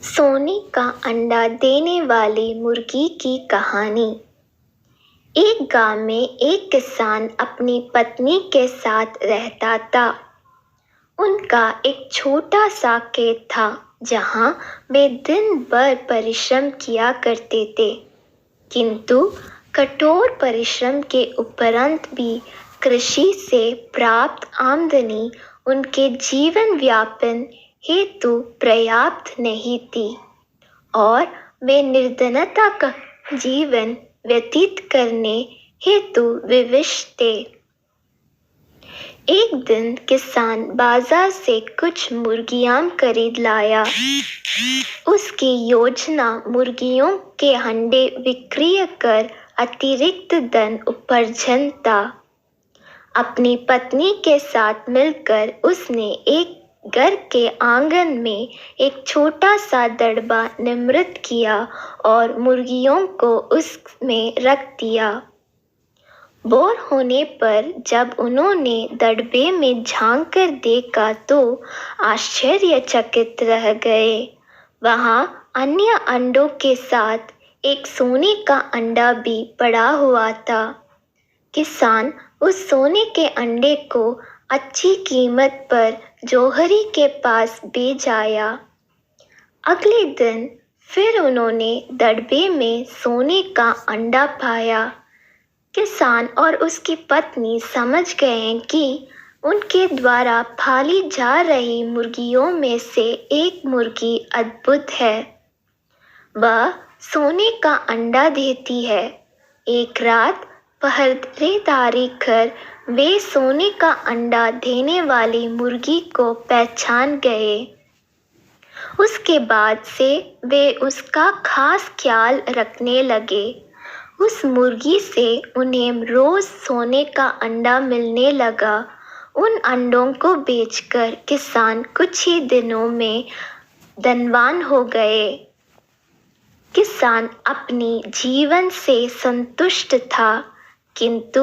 सोने का अंडा देने वाली मुर्गी की कहानी। एक गांव में एक किसान अपनी पत्नी के साथ रहता था। उनका एक छोटा सा खेत था जहां वे दिन भर परिश्रम किया करते थे, किंतु कठोर परिश्रम के उपरांत भी कृषि से प्राप्त आमदनी उनके जीवन यापन हेतु पर्याप्त नहीं थी और वे निर्धनता का जीवन व्यतीत करने हेतु विवश थे। एक दिन किसान बाजार से कुछ मुर्गियां खरीद लाया। उसकी योजना मुर्गियों के अंडे बिक्री कर अतिरिक्त धन उपार्जन था। अपनी पत्नी के साथ मिलकर उसने एक घर के आंगन में एक छोटा सा दड़बा निर्मित किया और मुर्गियों को उसमें रख दिया। बोर होने पर जब उन्होंने दड़बे में झांक कर देखा तो आश्चर्यचकित रह गए। वहां अन्य अंडों के साथ एक सोने का अंडा भी पड़ा हुआ था। किसान उस सोने के अंडे को अच्छी कीमत पर जौहरी के पास बेच आया। अगले दिन फिर उन्होंने दड़बे में सोने का अंडा पाया। किसान और उसकी पत्नी समझ गए कि उनके द्वारा पाली जा रही मुर्गियों में से एक मुर्गी अद्भुत है। वह सोने का अंडा देती है। एक रात पहरेदारी कर वे सोने का अंडा देने वाली मुर्गी को पहचान गए। उसके बाद से वे उसका खास ख्याल रखने लगे। उस मुर्गी से उन्हें रोज सोने का अंडा मिलने लगा। उन अंडों को बेचकर किसान कुछ ही दिनों में धनवान हो गए। किसान अपनी जीवन से संतुष्ट था, किंतु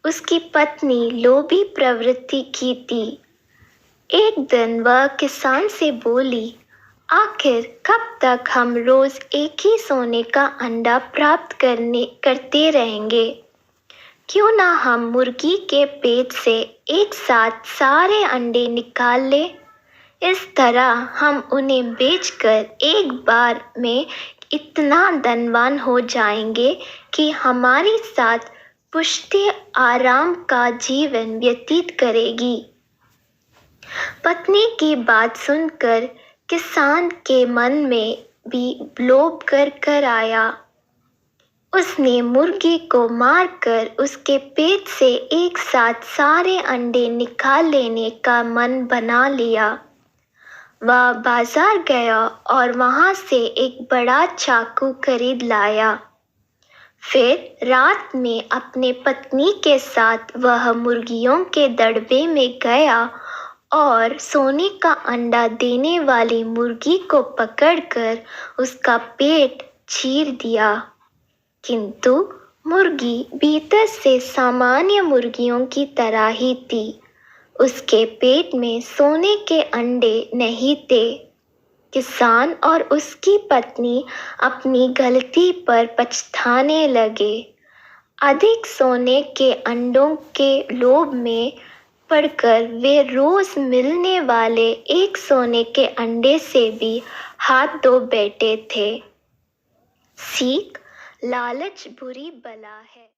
उसकी पत्नी लोभी प्रवृत्ति की थी। एक दिन वह किसान से बोली, आखिर कब तक हम रोज एक ही सोने का अंडा प्राप्त करते रहेंगे? क्यों ना हम मुर्गी के पेट से एक साथ सारे अंडे निकाल ले। इस तरह हम उन्हें बेचकर एक बार में इतना धनवान हो जाएंगे कि हमारी साथ पुष्टि आराम का जीवन व्यतीत करेगी। पत्नी की बात सुनकर किसान के मन में भी लोभ कर आया। उसने मुर्गी को मारकर उसके पेट से एक साथ सारे अंडे निकाल लेने का मन बना लिया। वह बाजार गया और वहां से एक बड़ा चाकू खरीद लाया। फिर रात में अपने पत्नी के साथ वह मुर्गियों के दड़बे में गया और सोने का अंडा देने वाली मुर्गी को पकड़कर उसका पेट चीर दिया। किंतु मुर्गी भीतर से सामान्य मुर्गियों की तरह ही थी। उसके पेट में सोने के अंडे नहीं थे। किसान और उसकी पत्नी अपनी गलती पर पछताने लगे। अधिक सोने के अंडों के लोभ में पड़कर वे रोज मिलने वाले एक सोने के अंडे से भी हाथ धो बैठे थे। सीख, लालच बुरी बला है।